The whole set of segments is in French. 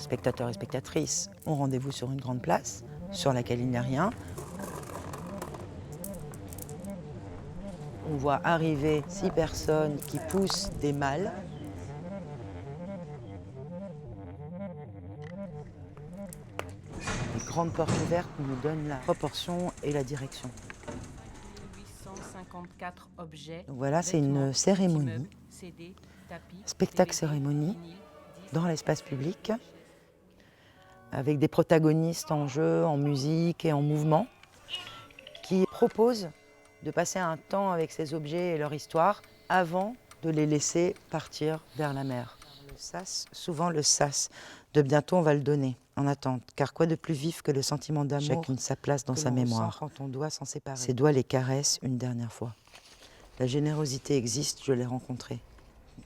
spectateurs et spectatrices ont rendez-vous sur une grande place sur laquelle il n'y a rien. On voit arriver 6 personnes qui poussent des malles. Les grandes portes ouvertes nous donnent la proportion et la direction. 854 objets. Donc voilà, c'est une cérémonie, spectacle cérémonie, dans l'espace public, avec des protagonistes en jeu, en musique et en mouvement, qui proposent de passer un temps avec ces objets et leur histoire avant de les laisser partir vers la mer. Le sas, souvent le sas de bientôt on va le donner en attente, car quoi de plus vif que le sentiment d'amour, chacune sa place dans sa mémoire. Quand on doit s'en séparer. Ses doigts les caressent une dernière fois. La générosité existe, je l'ai rencontrée.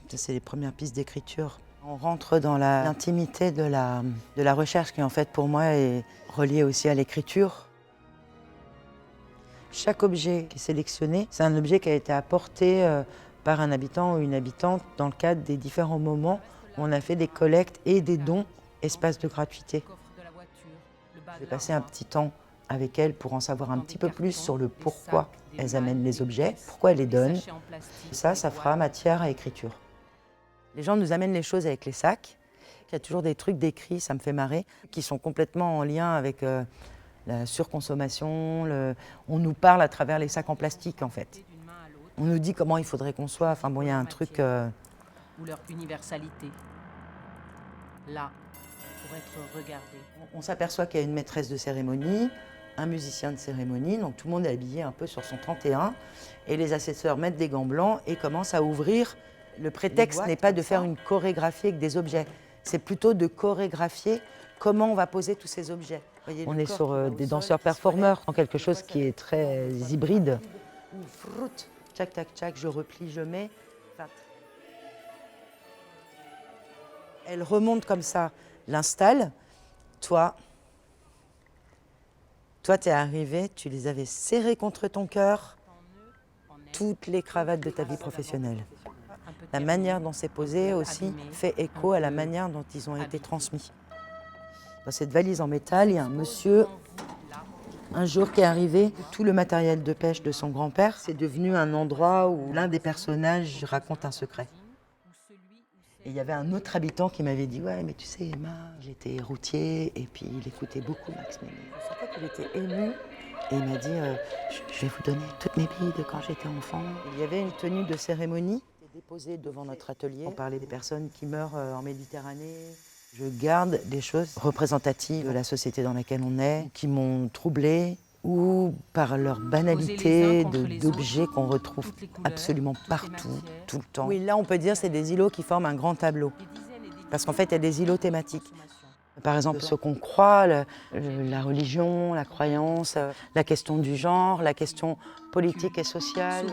Ça, c'est les premières pistes d'écriture. On rentre dans l'intimité de la recherche qui, en fait, pour moi, est reliée aussi à l'écriture. Chaque objet qui est sélectionné, c'est un objet qui a été apporté par un habitant ou une habitante dans le cadre des différents moments où on a fait des collectes et des dons, espace de gratuité. J'ai passé un petit temps avec elles pour en savoir un petit peu plus sur le pourquoi elles amènent les objets, pourquoi elles les donnent. Ça fera matière à écriture. Les gens nous amènent les choses avec les sacs. Il y a toujours des trucs décrits, ça me fait marrer, qui sont complètement en lien avec la surconsommation. On nous parle à travers les sacs en plastique, en fait. On nous dit comment il faudrait qu'on soit. Enfin bon, il y a un truc... Ou leur universalité. Là, pour être regardé. On s'aperçoit qu'il y a une maîtresse de cérémonie, un musicien de cérémonie, donc tout le monde est habillé un peu sur son 31, et les assesseurs mettent des gants blancs et commencent à ouvrir. Le prétexte n'est pas de faire une chorégraphie avec des objets, c'est plutôt de chorégraphier comment on va poser tous ces objets. On est sur des danseurs performeurs, en quelque chose qui est très hybride. Tchac, tac, tchac, je replie, je mets. Elle remonte comme ça, l'installe. Toi, t'es arrivé, tu les avais serrés contre ton cœur, toutes les cravates de ta vie professionnelle. La manière dont c'est posé aussi fait écho à la manière dont ils ont été transmis. Dans cette valise en métal, il y a un monsieur, un jour qui est arrivé, tout le matériel de pêche de son grand-père, c'est devenu un endroit où l'un des personnages raconte un secret. Et il y avait un autre habitant qui m'avait dit « Ouais, mais tu sais, Emma, j'étais routier et puis il écoutait beaucoup Max Mémé. » Je sentais qu'il était ému et il m'a dit je vais vous donner toutes mes billes de quand j'étais enfant. » Il y avait une tenue de cérémonie déposée devant notre atelier. On parlait des personnes qui meurent en Méditerranée. Je garde des choses représentatives de la société dans laquelle on est, qui m'ont troublée, ou par leur banalité d'objets qu'on retrouve absolument partout, tout le temps. Oui, là on peut dire que c'est des îlots qui forment un grand tableau, parce qu'en fait il y a des îlots thématiques. Par exemple, ce qu'on croit, la religion, la croyance, la question du genre, la question politique et sociale.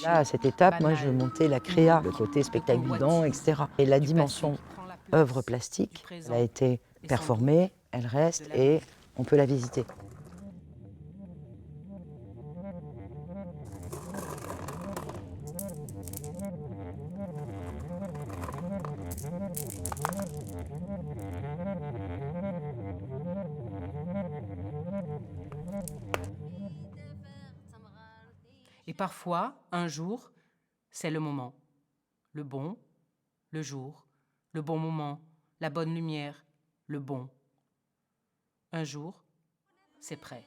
Là, à cette étape, moi je montais la créa, le côté spectacle vivant, etc. Et la dimension œuvre plastique, elle a été performée, elle reste et on peut la visiter. Et parfois, un jour, c'est le moment. Le bon, le jour, le bon moment, la bonne lumière, le bon. Un jour, c'est prêt.